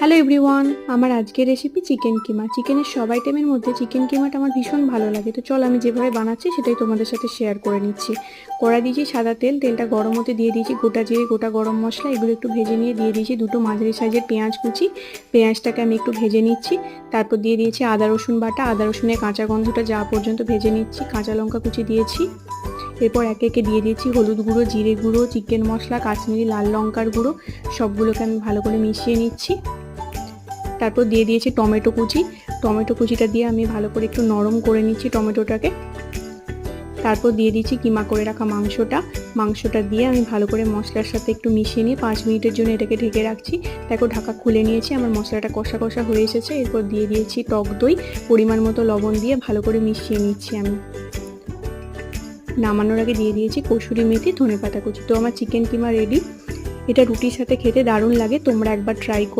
Hello everyone, আমার আজকের recipe chicken কিমা। চিকেনের সব আইটেমের মধ্যে চিকেন কিমাটা আমার ভীষণ ভালো লাগে। তো চল আমি যেভাবে বানাচ্ছি সেটাই তোমাদের সাথে শেয়ার করে নিচ্ছি। কড়া দিয়েছি সাদা তেল, তেলটা গরম হতে দিয়ে দিয়েছি গোটা জিরে, গোটা গরম মশলা, এগুলো একটু ভেজে নিয়ে দিয়ে দিয়েছি দুটো মাঝারি সাইজের পেঁয়াজ কুচি। পেঁয়াজটাকে আমি একটু ভেজে নিচ্ছি। তারপর দিয়ে দিয়েছি আদা রসুন বাটা, আদা রসুনের কাঁচা গন্ধটা যাওয়া পর্যন্ত ভেজে নিচ্ছি। কাঁচা লঙ্কা কুচি দিয়েছি। এরপর একে একে দিয়ে দিয়েছি হলুদ গুঁড়ো, জিরে গুঁড়ো, চিকেন মশলা, কাশ্মীরি লাল লঙ্কার গুঁড়ো, সবগুলোকে আমি ভালো করে মিশিয়ে নিচ্ছি। তারপর দিয়ে দিয়েছি টমেটো কুচি। টমেটো কুচিটা দিয়ে আমি ভালো করে একটু নরম করে নিচ্ছি টমেটোটাকে। তারপর দিয়ে দিচ্ছি কিমা করে রাখা মাংসটা দিয়ে আমি ভালো করে মশলার সাথে একটু মিশিয়ে নিয়ে 5 মিনিটের জন্য এটাকে ঢেকে রাখছি। দেখো ঢাকা খুলে নিয়েছি, আমার মশলাটা কষা কষা হয়ে এসেছে। এরপর দিয়ে দিয়েছি টক দই, পরিমাণ মতো লবণ দিয়ে ভালো করে মিশিয়ে নিচ্ছি আমি। নামানোর আগে দিয়ে দিয়েছি কসুরি মেথি, ধনেপাতা কুচি। তো আমার চিকেন কিমা রেডি। এটা রুটির সাথে খেতে দারুণ লাগে, তোমরা একবার ট্রাই করো।